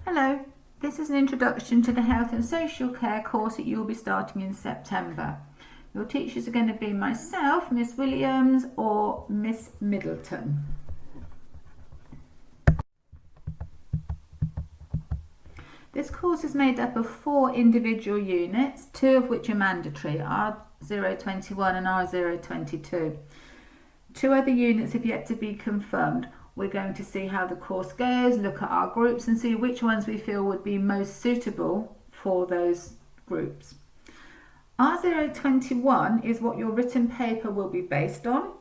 Hello, this is an introduction to the Health and Social Care course that you'll be starting in September. Your teachers are going to be myself, Miss Williams, or Miss Middleton. This course is made up of 4 individual units, 2 of which are mandatory, R021 and R022. 2 other units have yet to be confirmed. We're going to see how the course goes, look at our groups and see which ones we feel would be most suitable for those groups. R021 is what your written paper will be based on,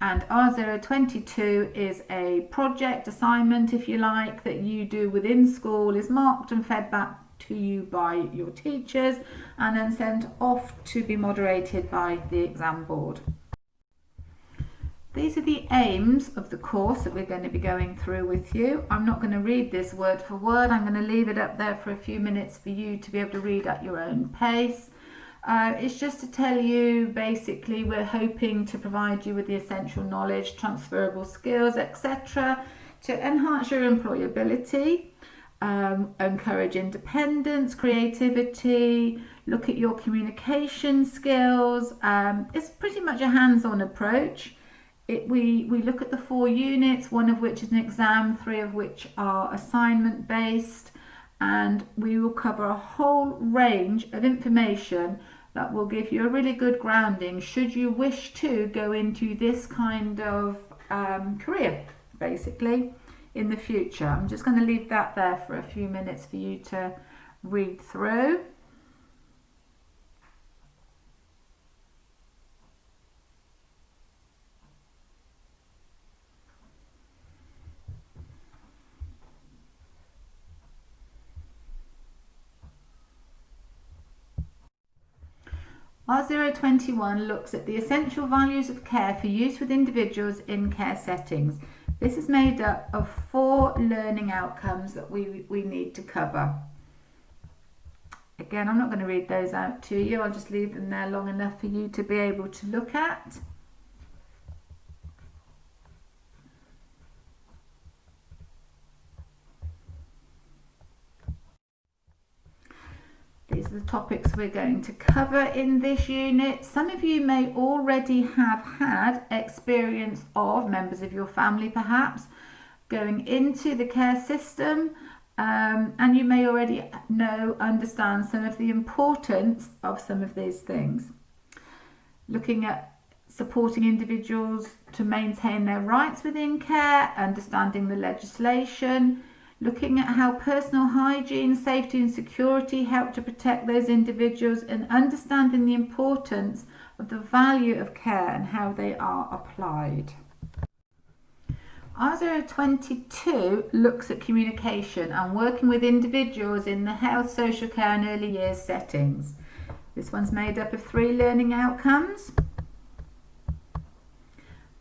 and R022 is a project assignment, if you like, that you do within school, is marked and fed back to you by your teachers and then sent off to be moderated by the exam board. These are the aims of the course that we're going to be going through with you. I'm not going to read this word for word. I'm going to leave it up there for a few minutes for you to be able to read at your own pace. It's just to tell you, basically, we're hoping to provide you with the essential knowledge, transferable skills, etc., to enhance your employability, encourage independence, creativity, look at your communication skills. It's pretty much a hands-on approach. We look at the 4 units, 1 of which is an exam, 3 of which are assignment based, and we will cover a whole range of information that will give you a really good grounding should you wish to go into this kind of career, basically, in the future. I'm just going to leave that there for a few minutes for you to read through. R021 looks at the essential values of care for use with individuals in care settings. This is made up of 4 learning outcomes that we need to cover. Again, I'm not going to read those out to you. I'll just leave them there long enough for you to be able to look at. These are the topics we're going to cover in this unit. Some of you may already have had experience of members of your family perhaps going into the care system, and you may already understand some of the importance of some of these things. Looking at supporting individuals to maintain their rights within care, understanding the legislation, looking at how personal hygiene, safety and security help to protect those individuals, and understanding the importance of the value of care and how they are applied. R022 looks at communication and working with individuals in the health, social care and early years settings. This one's made up of 3 learning outcomes.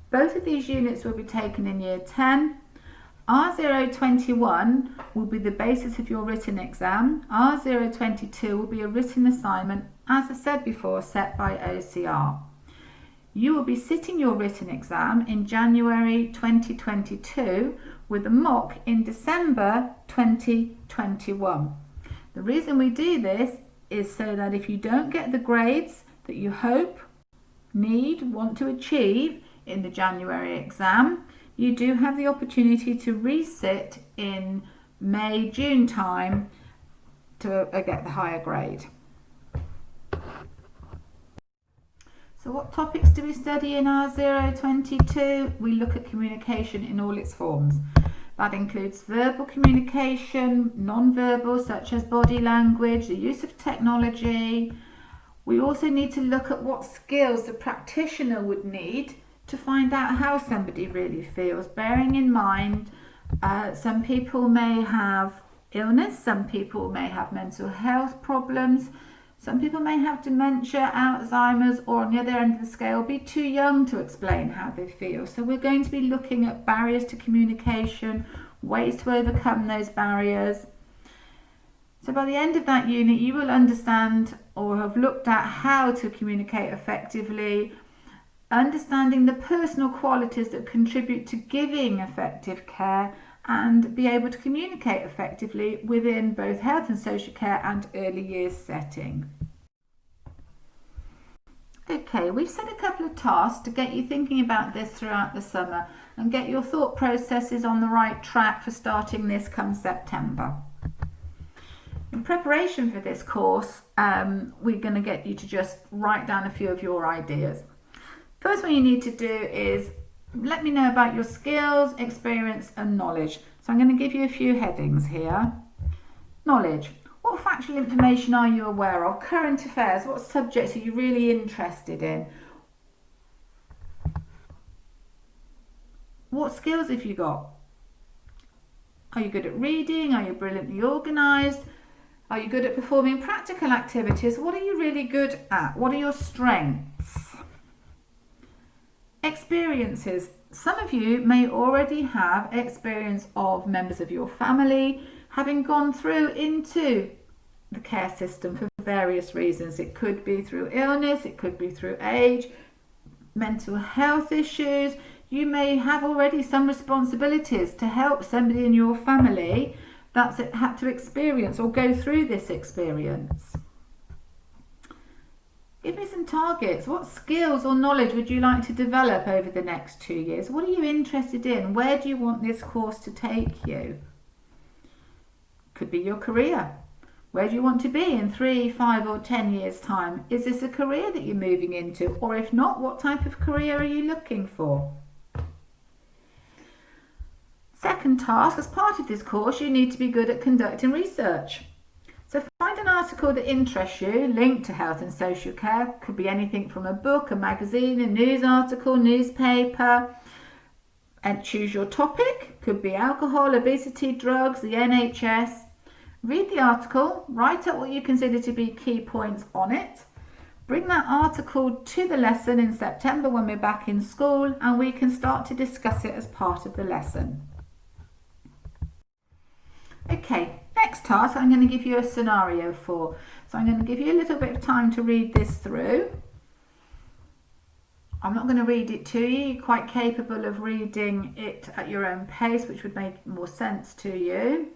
Both of these units will be taken in year 10. R021 will be the basis of your written exam. R022 will be a written assignment, as I said before, set by OCR. You will be sitting your written exam in January 2022 with a mock in December 2021. The reason we do this is so that if you don't get the grades that you hope, want to achieve in the January exam, you do have the opportunity to resit in May, June time to get the higher grade. So what topics do we study in R022? We look at communication in all its forms. That includes verbal communication, non-verbal such as body language, the use of technology. We also need to look at what skills the practitioner would need to find out how somebody really feels, bearing in mind some people may have illness, some people may have mental health problems, some people may have dementia, Alzheimer's, or on the other end of the scale be too young to explain how they feel. So we're going to be looking at barriers to communication, ways to overcome those barriers. So by the end of that unit you will understand or have looked at how to communicate effectively, understanding the personal qualities that contribute to giving effective care, and be able to communicate effectively within both health and social care and early years setting. Okay, we've set a couple of tasks to get you thinking about this throughout the summer and get your thought processes on the right track for starting this come September. In preparation for this course, we're going to get you to just write down a few of your ideas. First one you need to do is let me know about your skills, experience and knowledge. So I'm going to give you a few headings here. Knowledge. What factual information are you aware of? Current affairs. What subjects are you really interested in? What skills have you got? Are you good at reading? Are you brilliantly organised? Are you good at performing practical activities? What are you really good at? What are your strengths? Experiences. Some of you may already have experience of members of your family having gone through into the care system for various reasons. It could be through illness, it could be through age, mental health issues. You may have already some responsibilities to help somebody in your family that's had to experience or go through this experience. Give me some targets. What skills or knowledge would you like to develop over the next 2 years? What are you interested in? Where do you want this course to take you? Could be your career. Where do you want to be in 3, 5 or 10 years time? Is this a career that you're moving into? Or if not, what type of career are you looking for? Second task, as part of this course, you need to be good at conducting research. So find an article that interests you, linked to health and social care. Could be anything from a book, a magazine, a news article, newspaper. And choose your topic. Could be alcohol, obesity, drugs, the NHS. Read the article, write out what you consider to be key points on it. Bring that article to the lesson in September when we're back in school and we can start to discuss it as part of the lesson. Okay, next task I'm going to give you a scenario for. So I'm going to give you a little bit of time to read this through. I'm not going to read it to you. You're quite capable of reading it at your own pace, which would make more sense to you.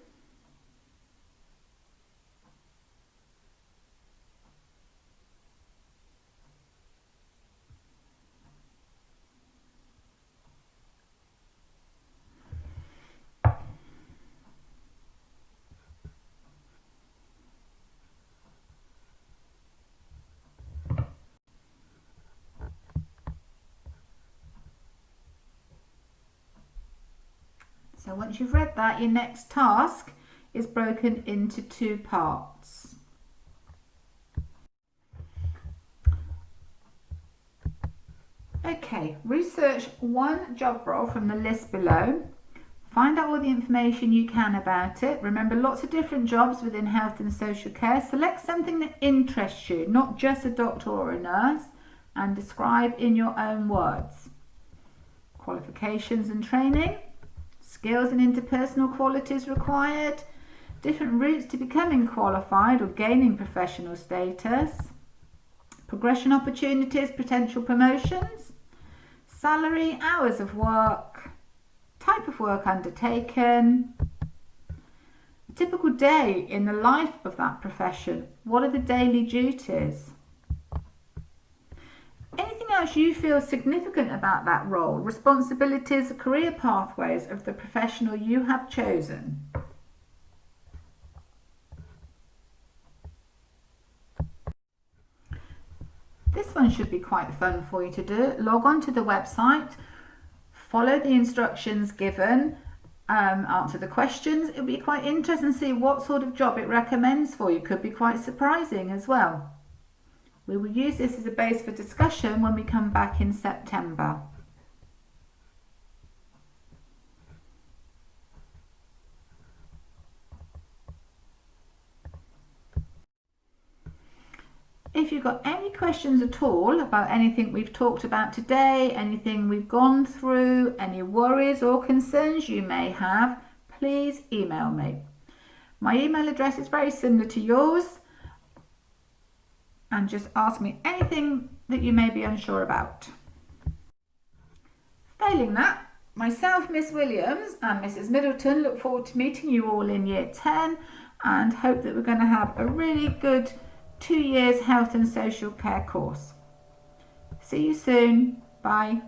So once you've read that, your next task is broken into 2 parts. Okay, research one job role from the list below. Find out all the information you can about it. Remember, lots of different jobs within health and social care. Select something that interests you, not just a doctor or a nurse, and describe in your own words. Qualifications and training. Skills and interpersonal qualities required, different routes to becoming qualified or gaining professional status, progression opportunities, potential promotions, salary, hours of work, type of work undertaken, a typical day in the life of that profession, what are the daily duties. Anything else you feel significant about that role, responsibilities, career pathways of the professional you have chosen. This one should be quite fun for you to do. Log on to the website, follow the instructions given, answer the questions. It'll be quite interesting to see what sort of job it recommends for you. Could be quite surprising as well. We will use this as a base for discussion when we come back in September. If you've got any questions at all about anything we've talked about today, anything we've gone through, any worries or concerns you may have, please email me. My email address is very similar to yours. And just ask me anything that you may be unsure about. Failing that, myself, Miss Williams and Mrs. Middleton look forward to meeting you all in year 10 and hope that we're going to have a really good 2 years health and social care course. See you soon. Bye.